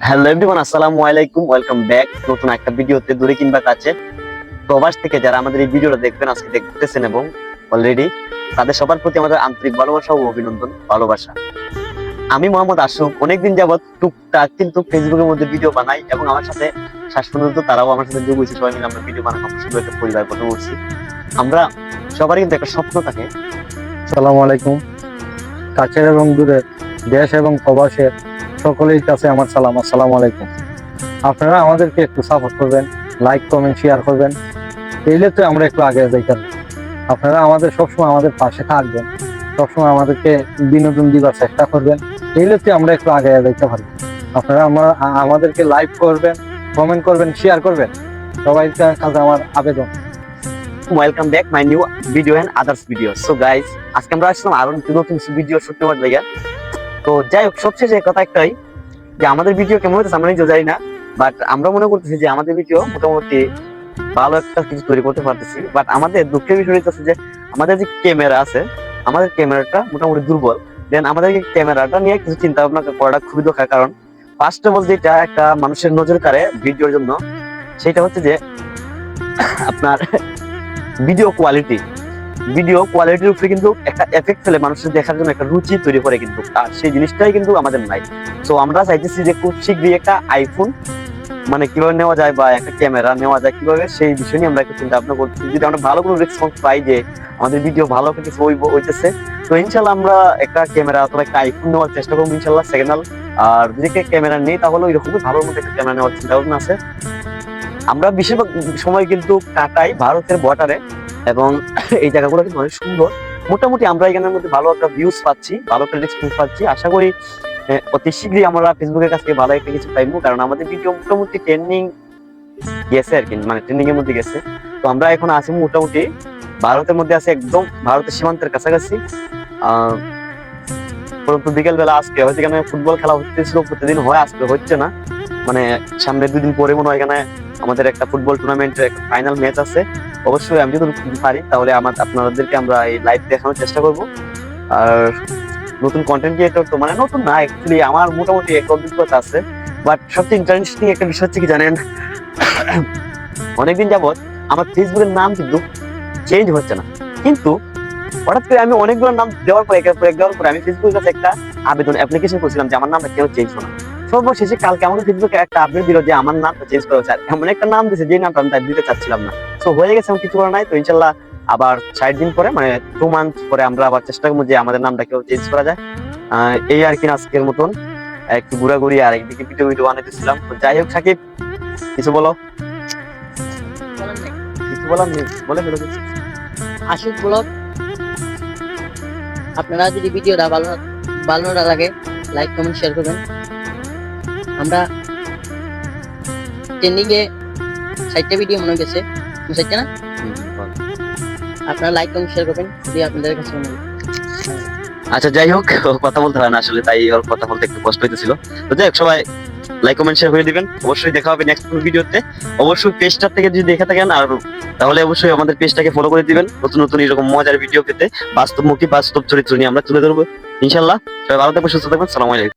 Hello everyone, আসসালামু আলাইকুম। Welcome back নতুন একটা ভিডিওতে। দূরে কিংবা কাছে প্রবাস থেকে যারা আমাদের এই ভিডিওটা দেখবেন, আজকে দেখতেছেন এবং অলরেডি, তাদের সবার প্রতি আমাদের আন্তরিক ভালোবাসা ও অভিনন্দন, ভালোবাসা। আমি মোহাম্মদ আশুক। অনেকদিন যাবত টুকটাক কিন্তু ফেসবুকের মধ্যে ভিডিও বানাই এবং আমার সাথে শেষ পর্যন্ত তারাও আমার সাথে যোগ হয়েছে। সবাই মিলে আমরা ভিডিও বানানো সুন্দর একটা পরিবার গঠন করছি। আমরা সবারই কিন্তু একটা স্বপ্ন থাকে। আসসালামু আলাইকুম। কাছের এবং দূরের, দেশ এবং প্রবাসের সকলের কাছে আমার সালাম। আসসালামু আলাইকুম। আপনারা আমাদেরকে একটু সাপোর্ট করবেন, লাইক কমেন্ট শেয়ার করবেন, এইলে তো আমরা একটু আগে যাইতাম। আপনারা আমাদের সবসময় আমাদের পাশে থাকবেন, সবসময় আমাদেরকে বিনোদন দিবার চেষ্টা করবেন, এইলে তো আমরা একটু আগে যাইতে পারবো। আপনারা আমাদেরকে লাইক করবেন, কমেন্ট করবেন, শেয়ার করবেন, সবাই কাছে আমার আবেদন। Welcome back my new video and others video. So guys, আজকে আমরা আসলাম আরো নতুন ভিডিও শুট নেওয়ার জায়গা। তো যাই হোক, সবশেষে কথা একটাই যে আমাদের ভিডিও কেমন হচ্ছে আমরা নিজেও জানি না, বাট আমরা মনে করতেছি যে আমাদের ভিডিও মোটামুটি ভালো একটা কিছু তৈরি করতে পারতেছি। বাট আমাদের দুঃখের বিষয় হচ্ছে যে আমাদের যে ক্যামেরা আছে, আমাদের ক্যামেরাটা মোটামুটি দুর্বল। দেন আমাদের ক্যামেরাটা নিয়ে কিছু চিন্তা ভাবনা করাটা খুবই দরকার। কারণ ফার্স্ট অফ অল যেটা একটা মানুষের নজর কাড়ে ভিডিওর জন্য, সেটা হচ্ছে যে আপনার ভিডিও কোয়ালিটির উপরে কিন্তু একটা এফেক্ট ফেলে, মানুষের দেখার জন্য একটা রুচি তৈরি করে কিন্তু, আর সেই জিনিসটাই কিন্তু আমাদের নাই। সো আমরা চাইতেছি যে খুব শীঘ্রই একটা আইফোন মানে কিভাবে নেওয়া যায় বা একটা ক্যামেরা নেওয়া যায় কিভাবে, সেই বিষয় নিয়ে আমরা একটু চিন্তা ভাবনা করছি। যদি আমরা ভালো কোনো রেসপন্স পাই যে আমাদের ভিডিও ভালো কিছু হইতেছে, তো ইনশাল্লাহ আমরা একটা ক্যামেরা অথবা একটা আইফোন নেওয়ার চেষ্টা করবো ইনশাল্লাহ, সেকেন্ড হ্যান্ড। আর যদি ক্যামেরা নেই তাহলে ওইরকমই ভালোর মধ্যে একটা ক্যামেরা নেওয়ার চিন্তা ভাবনা আছে। আমরা বেশিরভাগ সময় কিন্তু কাটাই ভারতের বর্ডারে, এবং এই জায়গাগুলো কিন্তু অনেক সুন্দর। মোটামুটি আমরা এখানের মধ্যে ভালো একটা ভিউজ পাচ্ছি, ভালো একটা রেসপন্স পাচ্ছি। আশা করি অতি শীঘ্রই আমরা ফেসবুকের কাছ থেকে ভালো একটা কিছু পাইবো, কারণ আমাদের ভিডিও মোটামুটি ট্রেন্ডিং গেছে আর কি, মানে ট্রেন্ডিং এর মধ্যে গেছে। তো আমরা এখন আছি মোটামুটি ভারতের মধ্যে আছি, একদম ভারতের সীমান্তের কাছাকাছি। পরন্তু বিকেল বেলা আজকে হয়তো এখানে ফুটবল খেলা হচ্ছিল, প্রতিদিন হয়, আজকে হচ্ছে না। মানে সামনে 2 দিন পরে মনে হয় এখানে আমাদের একটা ফুটবল টুর্নামেন্টের একটা ফাইনাল ম্যাচ আছে। অবশ্যই আমি যদি পারি তাহলে আপনাদেরকে আমরা এই লাইভ দেখানোর চেষ্টা করব। আর নতুন কন্টেন্ট ক্রিয়েটর তো মানে নতুন না, অ্যাকচুয়ালি আমার মোটামুটি একটা অভিজ্ঞতা আছে। বাট সবচেয়ে ইন্টারেস্টিং একটা বিষয় হচ্ছে কি জানেন, অনেকদিন যাবত আমার ফেসবুকের নাম কিন্তু চেঞ্জ হচ্ছে না। কিন্তু হঠাৎ করে আমি অনেকগুলো নাম দেওয়ার পর একের পর এক দেওয়ার পরে আমি ফেসবুকের কাছে একটা আবেদন অ্যাপ্লিকেশন করছিলাম যে আমার নামটা কেন চেঞ্জ হলো না। সর্বশেষে কালকে আমাকে ফেসবুকে একটা আপডেট দিল যে আমার নামটা চেঞ্জ করা হচ্ছে। এমন একটা নাম দিয়েছে যে নামটা আমি তাই দিতে চাচ্ছিলাম না। তো হয়ে গেছে, কিছু করা নাই। তো ইনশাল্লাহ আবার 60 দিন পরে, মানে 2 মান্থ পরে আমরা আবার চেষ্টা করবো যে আমাদের নামটা কেউ চেঞ্জ করা যায়। এই আর কি আজকের মতন একটু ঘোরাঘুরি আর একদিকে ভিডিও বানাইতেছিলাম। তো যাই হোক, সাকিব কিছু বলো। কিছু বলার নেই, বলে ফেলো কিছু। আশুক ব্লগ, আপনারা যদি ভিডিওটা ভালো না লাগে লাইক কমেন্ট শেয়ার করবেন। আমরা ট্রেন্ডিং এ 60টা ভিডিও মনে গেছে, 60টা না? আপনারা লাইক কমেন্ট শেয়ার করবেন যদি আপনাদের কাছে মনে হয়। আচ্ছা যাই হোক, কথা বলতে হয় না আসলে, তাই ওর কথা বলতে একটু কষ্ট হইতেছিল। তো যাই হোক, সবাই লাইক কমেন্ট শেয়ার করে দিবেন। অবশ্যই দেখা হবে নেক্সট কোনো ভিডিওতে। অবশ্যই পেজটা থেকে যদি দেখে থাকেন আর তাহলে অবশ্যই আমাদের পেজটাকে ফলো করে দিবেন, নতুন নতুন এরকম মজার ভিডিও পেতে বাস্তবমুখী বাস্তব চরিত্র নিয়ে আমরা তুলে ধরবো ইনশাল্লাহ। সবাই ভালো থাকবেন, সুস্থ থাকবেন। সালাম আলাইকুম।